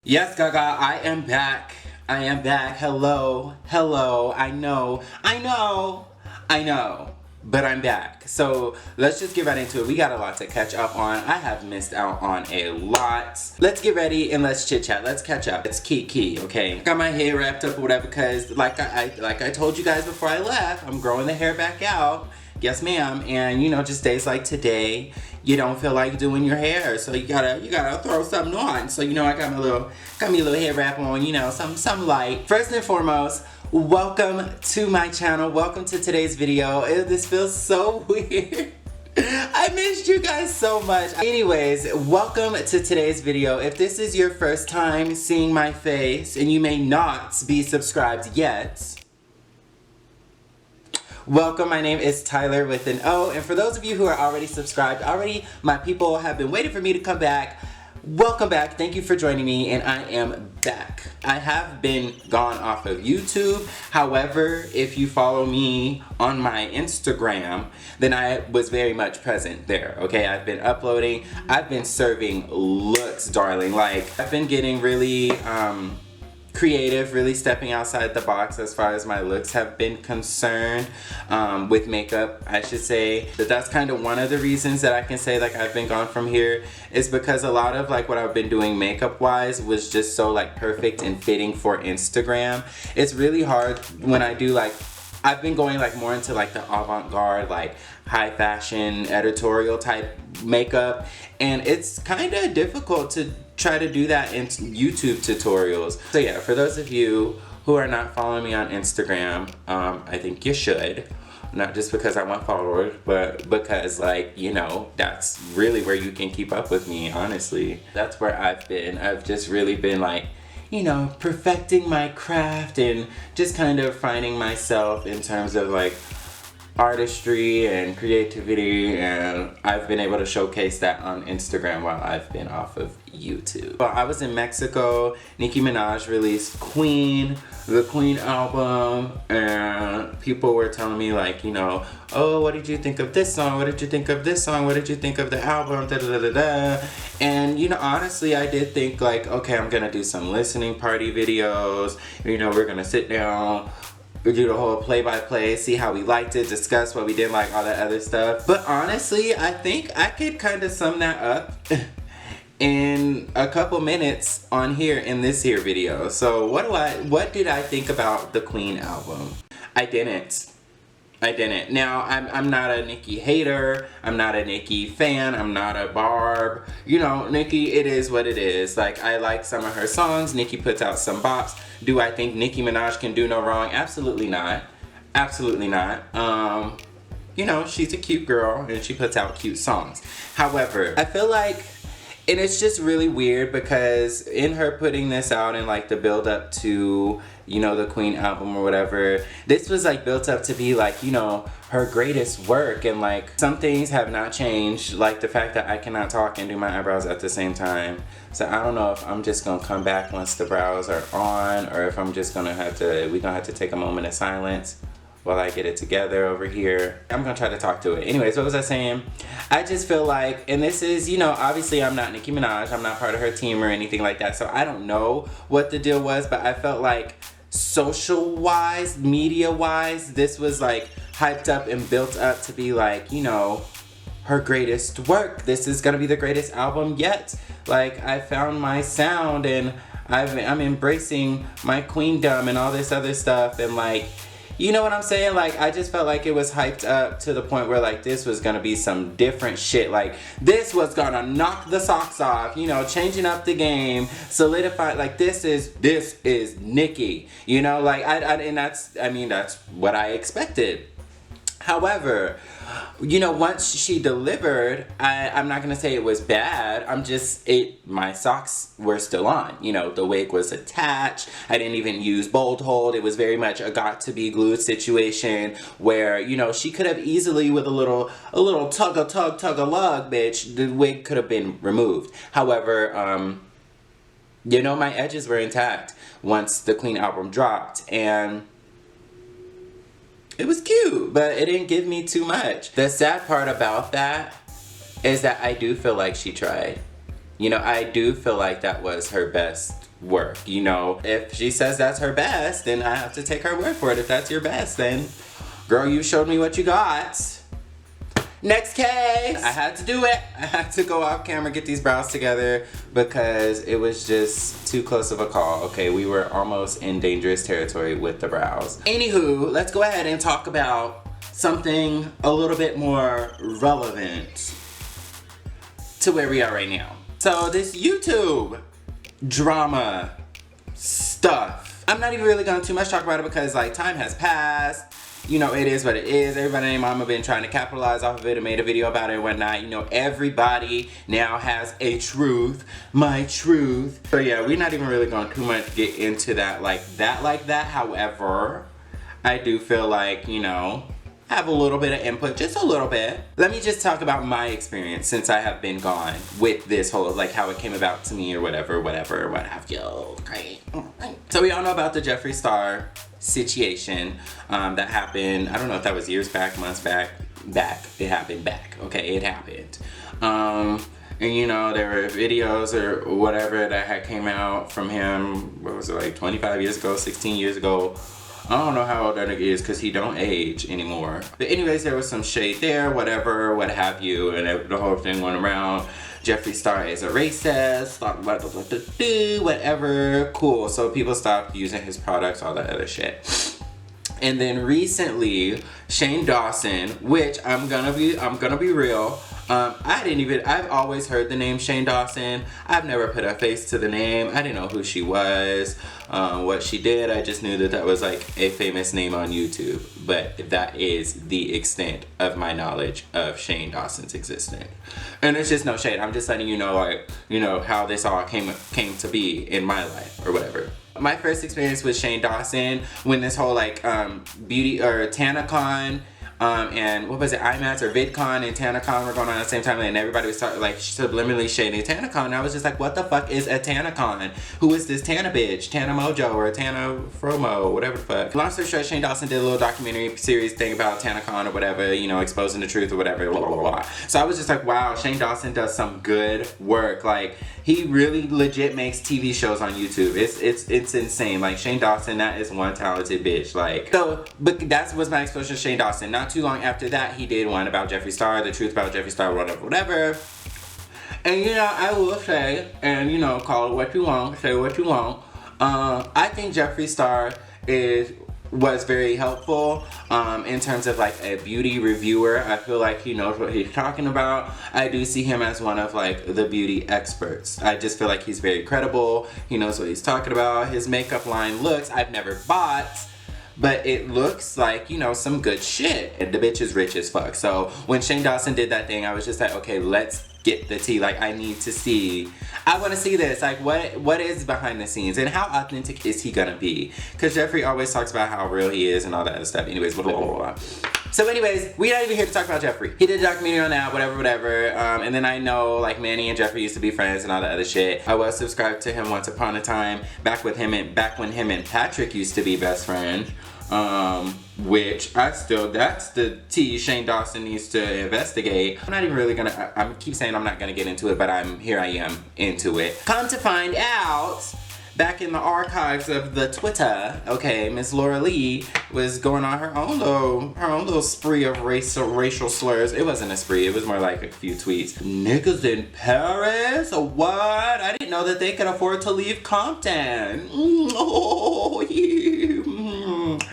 Yes, Gaga, I am back. I am back. Hello. Hello. I know. But I'm back. So let's just get right into it. We got a lot to catch up on. I have missed out on a lot. Let's get ready and let's chit chat. Let's catch up. It's key, okay? Got my hair wrapped up or whatever because like I told you guys before I left, I'm growing the hair back out. Yes, ma'am. And you know, just days like today, you don't feel like doing your hair, so you gotta throw something on. So you know, I got me a little hair wrap on. You know, some light. First and foremost, welcome to my channel. Welcome to today's video. This feels so weird. I missed you guys so much. Anyways, welcome to today's video. If this is your first time seeing my face and you may not be subscribed yet, welcome, my name is Tyler with an O, and for those of you who are already subscribed, my people have been waiting for me to come back. Welcome back, thank you for joining me, and I am back. I have been gone off of YouTube. However, if you follow me on my Instagram, then I was very much present there, okay? I've been uploading, I've been serving looks, darling. Like, I've been getting really, creative, really stepping outside the box as far as my looks have been concerned, with makeup, I should say. But that's kind of one of the reasons that I can say like I've been gone from here, is because a lot of like what I've been doing makeup wise was just so like perfect and fitting for Instagram. It's really hard when I do like, I've been going like more into like the avant-garde, like high fashion editorial type makeup, and it's kind of difficult to try to do that in YouTube tutorials. So yeah, for those of you who are not following me on Instagram, I think you should. Not just because I want followers, but because like, you know, that's really where you can keep up with me, honestly. That's where I've been. I've just really been like, you know, perfecting my craft and just kind of finding myself in terms of like artistry and creativity, and I've been able to showcase that on Instagram while I've been off of YouTube. Well, I was in Mexico. Nicki Minaj released the Queen album, and people were telling me like, you know, oh, what did you think of this song? What did you think of this song? What did you think of the album? Da, da, da, da, da. And you know, honestly, I did think like, okay, I'm gonna do some listening party videos. You know, we're gonna sit down, we do the whole play-by-play, see how we liked it, discuss what we didn't like, all that other stuff. But honestly, I think I could kind of sum that up in a couple minutes on here in this here video. So what did I think about the Queen album? I didn't. Now, I'm not a Nicki hater. I'm not a Nicki fan. I'm not a Barb. You know, Nicki, it is what it is. Like, I like some of her songs. Nicki puts out some bops. Do I think Nicki Minaj can do no wrong? Absolutely not. Absolutely not. You know, she's a cute girl and she puts out cute songs. However, I feel like, and it's just really weird because in her putting this out and like the build up to, you know, the Queen album or whatever, this was like built up to be like, you know, her greatest work, and like some things have not changed, like the fact that I cannot talk and do my eyebrows at the same time. So I don't know if I'm just gonna come back once the brows are on, or if I'm just gonna we're gonna have to take a moment of silence while I get it together over here. I'm gonna try to talk to it. Anyways, what was I saying? I just feel like, and this is, you know, obviously I'm not Nicki Minaj, I'm not part of her team or anything like that, so I don't know what the deal was, but I felt like social-wise, media-wise, this was like hyped up and built up to be like, you know, her greatest work. This is gonna be the greatest album yet. Like, I found my sound and I'm embracing my queendom and all this other stuff, and like, you know what I'm saying? Like, I just felt like it was hyped up to the point where like this was gonna be some different shit. Like, this was gonna knock the socks off, you know, changing up the game, solidify, like this is Nicki, you know, like and that's what I expected. However, you know, once she delivered, I'm not gonna say it was bad. My socks were still on. You know, the wig was attached. I didn't even use bold hold. It was very much a got to be glued situation where, you know, she could have easily with a little tug a lug, bitch, the wig could have been removed. However, you know, my edges were intact once the Queen album dropped, and it was cute, but it didn't give me too much. The sad part about that is that I do feel like she tried. You know, I do feel like that was her best work. You know, if she says that's her best, then I have to take her word for it. If that's your best, then girl, you showed me what you got. Next case. I had to do it. I had to go off camera, get these brows together because it was just too close of a call. Okay, we were almost in dangerous territory with the brows. Anywho, let's go ahead and talk about something a little bit more relevant to where we are right now. So this YouTube drama stuff. I'm not even really gonna too much talk about it because like time has passed. You know, it is what it is. Everybody and mama been trying to capitalize off of it and made a video about it and whatnot. You know, everybody now has a truth, my truth. So yeah, we're not even really going too much get into that like that. However, I do feel like, you know, have a little bit of input, just a little bit. Let me just talk about my experience since I have been gone with this whole, like how it came about to me or whatever, what have you, great. So we all know about the Jeffree Star situation that happened. I don't know if that was years back, months back. It happened back. Okay, it happened. And you know, there were videos or whatever that had came out from him, what was it, like 25 years ago, 16 years ago. I don't know how old that nigga is because he don't age anymore. But anyways, there was some shade there, whatever, what have you, and the whole thing went around. Jeffree Star is a racist, whatever, cool. So people stopped using his products, all that other shit. And then recently, Shane Dawson, which I'm gonna be real. I've always heard the name Shane Dawson. I've never put a face to the name. I didn't know who she was, what she did. I just knew that that was like a famous name on YouTube. But that is the extent of my knowledge of Shane Dawson's existence. And it's just no shade. I'm just letting you know, like, you know, how this all came to be in my life or whatever. My first experience with Shane Dawson when this whole like beauty or TanaCon and what was it, IMAX or VidCon and TanaCon were going on at the same time, and everybody was starting like subliminally shading TanaCon. And I was just like, what the fuck is a TanaCon? Who is this Tana bitch? Tana Mojo or Tana Fromo, whatever the fuck. Long story short, Shane Dawson did a little documentary series thing about TanaCon or whatever, you know, exposing the truth or whatever, blah, blah, blah. So I was just like, wow, Shane Dawson does some good work. Like, he really legit makes TV shows on YouTube. It's insane. Like, Shane Dawson, that is one talented bitch. Like, so, but that was my exposure to Shane Dawson. Not too long after that, he did one about Jeffree Star, the truth about Jeffree Star, whatever. And you know, I will say, and you know, call it what you want, say what you want. I think Jeffree Star was very helpful in terms of like a beauty reviewer. I feel like he knows what he's talking about. I do see him as one of like the beauty experts. I just feel like he's very credible. He knows what he's talking about. His makeup line looks, I've never bought, but it looks like, you know, some good shit. And the bitch is rich as fuck. So when Shane Dawson did that thing, I was just like, okay, let's get the tea. Like, I need to see. I want to see this. Like, what is behind the scenes and how authentic is he gonna be? Because Jeffree always talks about how real he is and all that other stuff. Anyways, blah, blah, blah, blah. So anyways, we're not even here to talk about Jeffree. He did a documentary on that, whatever. And then I know like Manny and Jeffree used to be friends and all that other shit. I was subscribed to him once upon a time, back when him and Patrick used to be best friends. Which that's the tea Shane Dawson needs to investigate. I'm not even really gonna, I keep saying I'm not gonna get into it, but I am into it. Come to find out, back in the archives of the Twitter, okay, Miss Laura Lee was going on her own little spree of racial slurs. It wasn't a spree, it was more like a few tweets. Niggas in Paris? What? I didn't know that they could afford to leave Compton. Oh, yeah.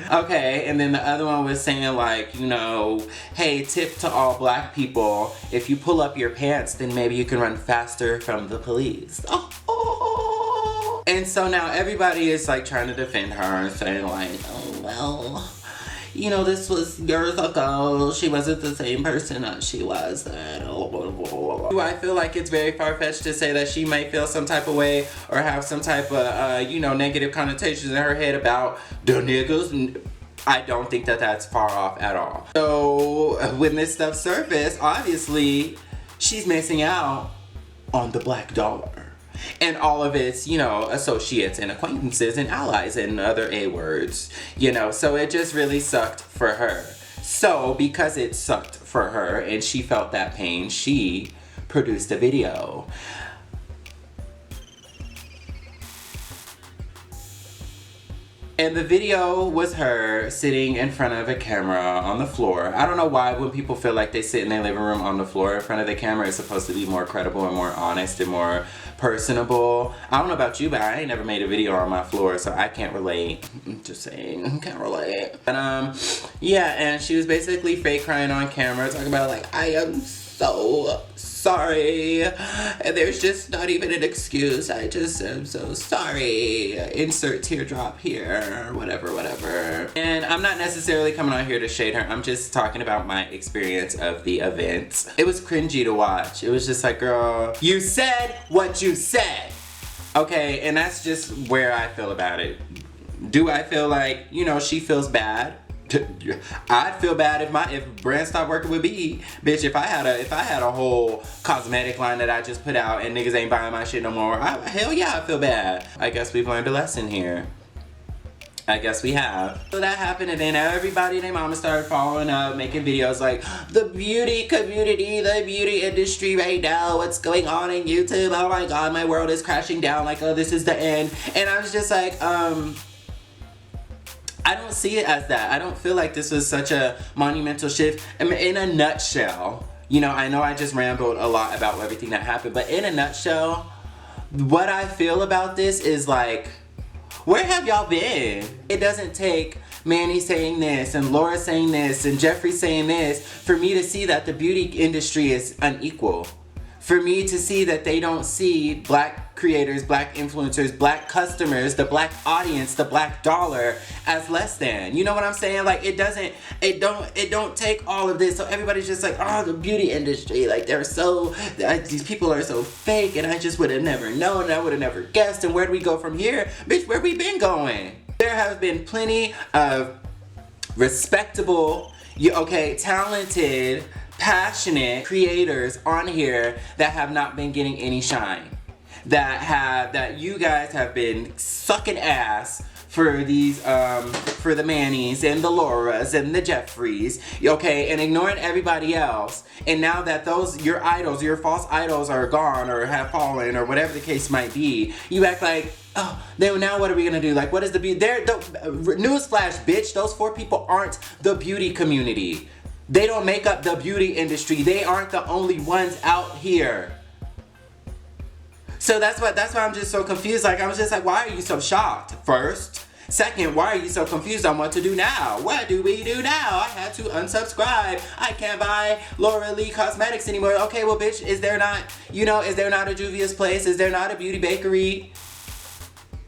Okay, and then the other one was saying like, you know, hey, tip to all black people, if you pull up your pants, then maybe you can run faster from the police. Oh. And so now everybody is like trying to defend her and saying like, oh, well, you know, this was years ago. She wasn't the same person that she was then. Do I feel like it's very far-fetched to say that she may feel some type of way or have some type of, you know, negative connotations in her head about the niggas? I don't think that that's far off at all. So when this stuff surfaced, obviously she's missing out on the black dollar and all of its, you know, associates and acquaintances and allies and other A words, you know, so it just really sucked for her. So because it sucked for her and she felt that pain, she produced a video. And the video was her sitting in front of a camera on the floor. I don't know why when people feel like they sit in their living room on the floor in front of the camera, it's supposed to be more credible and more honest and more personable. I don't know about you, but I ain't never made a video on my floor, so I can't relate. Just saying, I can't relate. But yeah, and she was basically fake crying on camera, talking about like, I am so sorry, and there's just not even an excuse. I just am so sorry. Insert teardrop here, whatever. And I'm not necessarily coming on here to shade her. I'm just talking about my experience of the event. It was cringy to watch. It was just like, girl, you said what you said. Okay, and that's just where I feel about it. Do I feel like, you know, she feels bad? I'd feel bad if brands stopped working with me, bitch. If I had a whole cosmetic line that I just put out and niggas ain't buying my shit no more, hell yeah, I feel bad. I guess we've learned a lesson here. I guess we have. So that happened, and then everybody and their mama started following up, making videos like, the beauty community, the beauty industry right now, what's going on in YouTube? Oh my god, my world is crashing down, like, oh, this is the end. And I was just like, I don't see it as that. I don't feel like this was such a monumental shift. I mean, in a nutshell, you know I just rambled a lot about everything that happened, but in a nutshell, what I feel about this is like, where have y'all been? It doesn't take Manny saying this and Laura saying this and Jeffrey saying this for me to see that the beauty industry is unequal. For me to see that they don't see black creators, black influencers, black customers, the black audience, the black dollar as less than. You know what I'm saying? Like, it don't take all of this. So everybody's just like, oh, the beauty industry, like these people are so fake, and I just would have never known, and I would have never guessed, and where do we go from here? Bitch, where we been going? There have been plenty of respectable, talented, passionate creators on here that have not been getting any shine. That you guys have been sucking ass for these, for the Mannies and the Lauras and the Jeffreys, okay, and ignoring everybody else. And now that your idols, your false idols are gone or have fallen or whatever the case might be, you act like, oh, then now what are we gonna do? Like, what is the beauty? Newsflash, bitch, those 4 people aren't the beauty community. They don't make up the beauty industry. They aren't the only ones out here. So that's why I'm just so confused. Like, I was just like, why are you so shocked? First. Second, why are you so confused on what to do now? What do we do now? I had to unsubscribe. I can't buy Laura Lee Cosmetics anymore. Okay, well, bitch, is there not a Juvia's Place? Is there not a beauty bakery?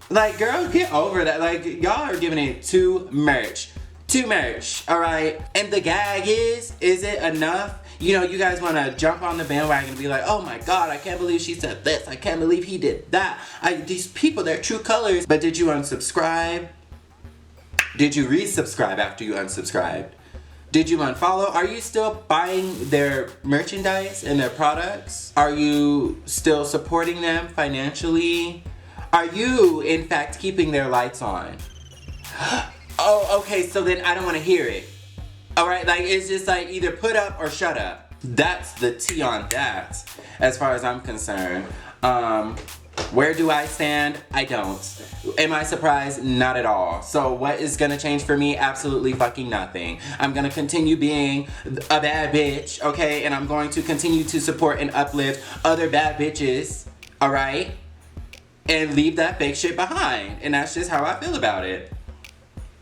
Like, girl, get over that. Like, y'all are giving it too much. Too much, all right? And the gag is it enough? You know, you guys want to jump on the bandwagon and be like, oh my god, I can't believe she said this. I can't believe he did that. These people, their true colors. But did you unsubscribe? Did you resubscribe after you unsubscribed? Did you unfollow? Are you still buying their merchandise and their products? Are you still supporting them financially? Are you, in fact, keeping their lights on? Oh, okay, so then I don't want to hear it. Alright, like, it's just like either put up or shut up. That's the tea on that, as far as I'm concerned. Where do I stand? I don't. Am I surprised? Not at all. So what is gonna change for me? Absolutely fucking nothing. I'm gonna continue being a bad bitch, okay? And I'm going to continue to support and uplift other bad bitches, alright? And leave that fake shit behind. And that's just how I feel about it.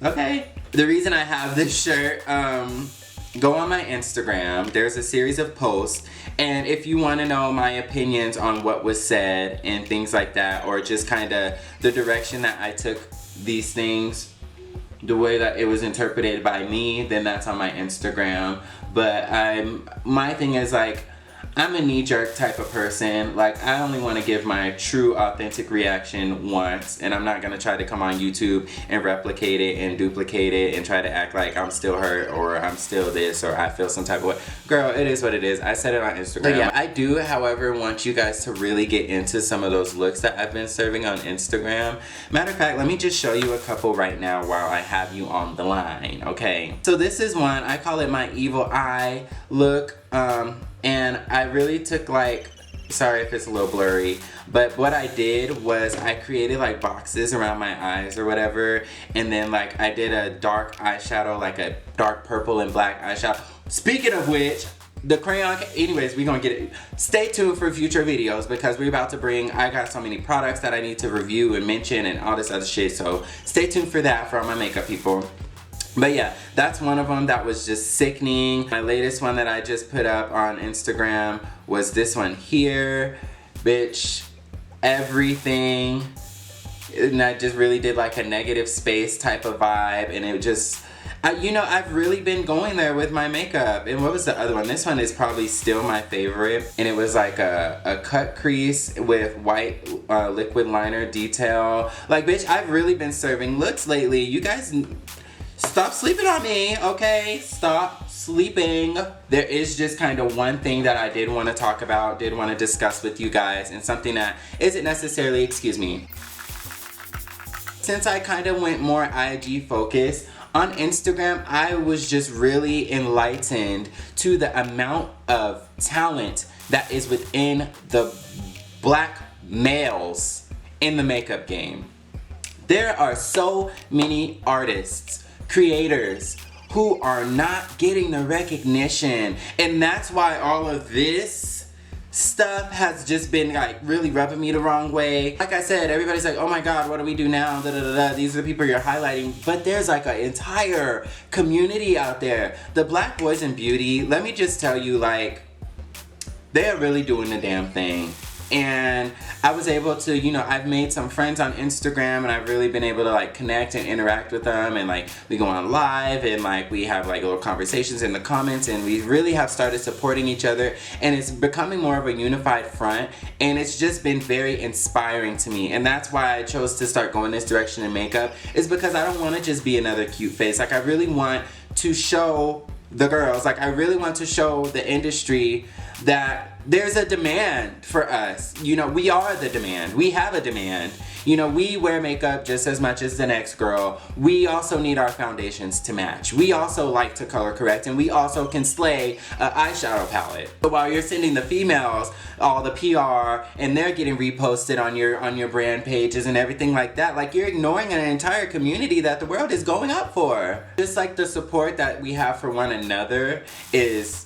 Okay. The reason I have this shirt, go on my Instagram. There's a series of posts. And if you want to know my opinions on what was said and things like that, or just kind of the direction that I took these things, the way that it was interpreted by me, then that's on my Instagram. But my thing is, like, I'm a knee-jerk type of person. Like, I only want to give my true, authentic reaction once, and I'm not going to try to come on YouTube and replicate it and duplicate it and try to act like I'm still hurt or I'm still this or I feel some type of way. Girl, it is what it is. I said it on Instagram. But yeah, I do, however, want you guys to really get into some of those looks that I've been serving on Instagram. Matter of fact, let me just show you a couple right now while I have you on the line, okay? So this is one, I call it my evil eye look. And I really took, like, Sorry if it's a little blurry, but what I did was I created like boxes around my eyes or whatever, and then like I did a dark eyeshadow, like a dark purple and black eyeshadow. Speaking of which, the crayon, anyways, we're gonna get it. Stay tuned for future videos because we're about to bring, I got so many products that I need to review and mention and all this other shit, so stay tuned for that for all my makeup people. But yeah, that's one of them that was just sickening. My latest one that I just put up on Instagram was this one here. Bitch, everything. And I just really did like a negative space type of vibe, and it just, you know, I've really been going there with my makeup. And what was the other one? This one is probably still my favorite. And it was like a cut crease with white liquid liner detail. Like, bitch, I've really been serving looks lately. You guys, stop sleeping on me, okay? Stop sleeping. There is just kind of one thing that I did want to talk about, did want to discuss with you guys, and something that isn't necessarily, excuse me. Since I kind of went more IG focused, on Instagram, I was just really enlightened to the amount of talent that is within the black males in the makeup game. There are so many artists, creators who are not getting the recognition, and that's why all of this stuff has just been like really rubbing me the wrong way. Like I said, everybody's like, oh my god, what do we do now? Da, da, da, da. These are the people you're highlighting, but there's like an entire community out there. The black boys in beauty, let me just tell you, like, they are really doing the damn thing. And I was able to, you know, I've made some friends on Instagram, and I've really been able to like connect and interact with them, and like we go on live, and like we have like little conversations in the comments, and we really have started supporting each other, and it's becoming more of a unified front, and it's just been very inspiring to me. And that's why I chose to start going this direction in makeup, is because I don't want to just be another cute face. Like, I really want to show the girls, like I really want to show the industry that there's a demand for us. You know, we are the demand. We have a demand. You know, we wear makeup just as much as the next girl. We also need our foundations to match. We also like to color correct, and we also can slay an eyeshadow palette. But while you're sending the females all the PR and they're getting reposted on your brand pages and everything like that, like, you're ignoring an entire community that the world is going up for. Just like the support that we have for one another is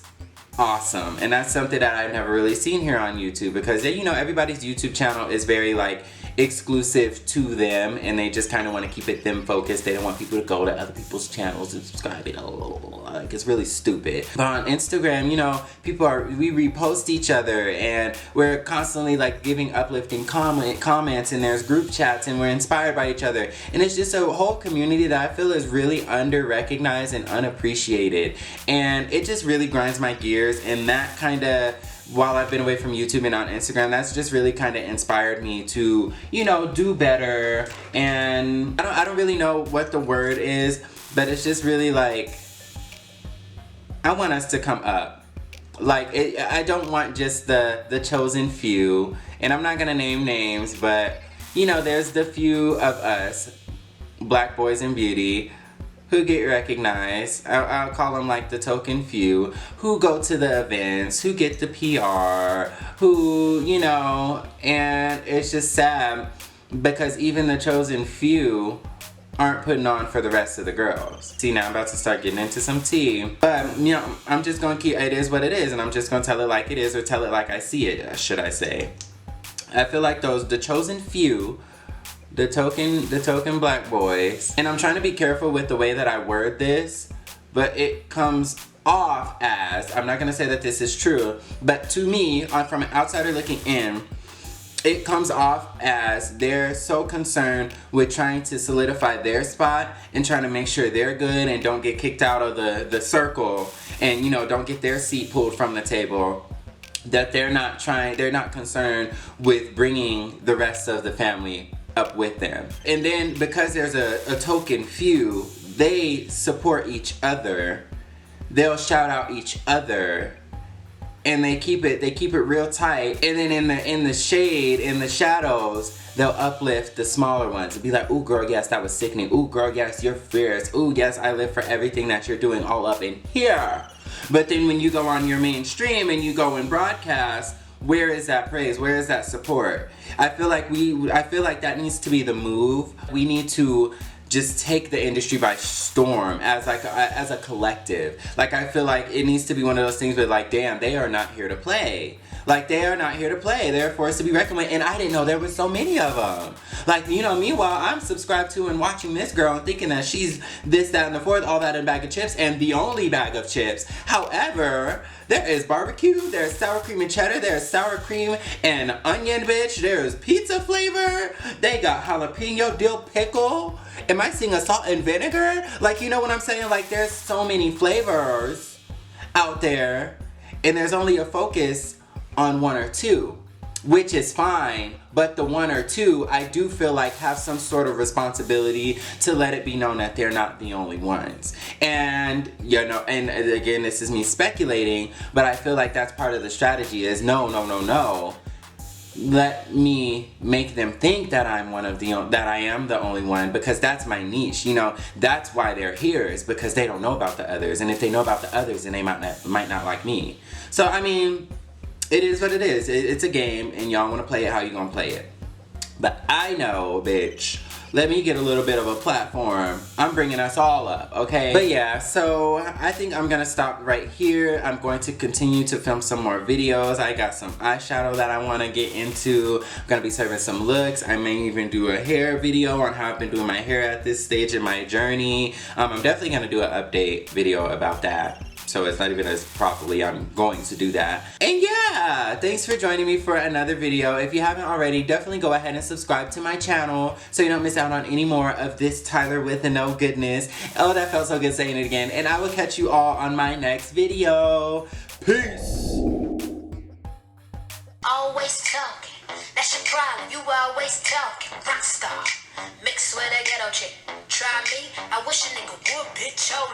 awesome, and that's something that I've never really seen here on YouTube, because you know, everybody's YouTube channel is very like exclusive to them, and they just kind of want to keep it them focused. They don't want people to go to other people's channels and subscribe. Like, it's really stupid. But on Instagram, you know, we repost each other, and we're constantly like giving uplifting comments, and there's group chats, and we're inspired by each other, and it's just a whole community that I feel is really under recognized and unappreciated, and it just really grinds my gears. And that kind of, while I've been away from YouTube and on Instagram, that's just really kind of inspired me to, you know, do better. And I don't really know what the word is, but it's just really like, I want us to come up. Like, I don't want just the chosen few, and I'm not gonna name names, but you know, there's the few of us, black boys in beauty, who get recognized. I'll call them like the token few, who go to the events, who get the PR, who, you know, and it's just sad because even the chosen few aren't putting on for the rest of the girls. See, now I'm about to start getting into some tea, but you know, I'm just gonna keep, it is what it is, and I'm just gonna tell it like it is, or tell it like I see it, should I say. I feel like the chosen few, the token black boys, and I'm trying to be careful with the way that I word this, but it comes off as, I'm not gonna say that this is true, but to me, from an outsider looking in, it comes off as they're so concerned with trying to solidify their spot and trying to make sure they're good and don't get kicked out of the circle, and you know, don't get their seat pulled from the table, that they're not concerned with bringing the rest of the family up with them. And then because there's a token few, they support each other, they'll shout out each other, and they keep it real tight. And then in the shade, in the shadows, they'll uplift the smaller ones and be like, ooh girl, yes, that was sickening. Ooh girl, yes, you're fierce. Ooh yes, I live for everything that you're doing all up in here. But then when you go on your mainstream and you go and broadcast, where is that praise? Where is that support? I feel like that needs to be the move. We need to just take the industry by storm as a collective. Like, I feel like it needs to be one of those things where, like, damn, they are not here to play. Like, they are not here to play. They're forced to be reckoned with. And I didn't know there were so many of them. Like, you know, meanwhile, I'm subscribed to and watching this girl and thinking that she's this, that, and the fourth, all that in a bag of chips, and the only bag of chips. However, there is barbecue, there's sour cream and cheddar, there's sour cream and onion, bitch. There's pizza flavor. They got jalapeno dill pickle. Am I seeing a salt and vinegar? Like, you know what I'm saying? Like, there's so many flavors out there, and there's only a focus on one or two, which is fine, but the one or two, I do feel like, have some sort of responsibility to let it be known that they're not the only ones. And, you know, and again, this is me speculating, but I feel like that's part of the strategy is no. Let me make them think that I am the only one, because that's my niche. You know, that's why they're here, is because they don't know about the others. And if they know about the others, then they might not like me. So, I mean, it is what it is. It's a game, and y'all want to play it how you gonna play it. But I know, bitch. Let me get a little bit of a platform. I'm bringing us all up, okay? But yeah, so I think I'm gonna stop right here. I'm going to continue to film some more videos. I got some eyeshadow that I wanna get into. I'm gonna be serving some looks. I may even do a hair video on how I've been doing my hair at this stage in my journey. I'm definitely gonna do an update video about that. So it's not even as properly, I'm going to do that. And yeah, thanks for joining me for another video. If you haven't already, definitely go ahead and subscribe to my channel so you don't miss out on any more of this TylorWithAnO goodness. Oh, that felt so good saying it again. And I will catch you all on my next video. Peace. Always talking, that's your problem. You always talking, rockstar. Mixed with a ghetto chick. Try me, I wish a nigga would, bitch. Oh.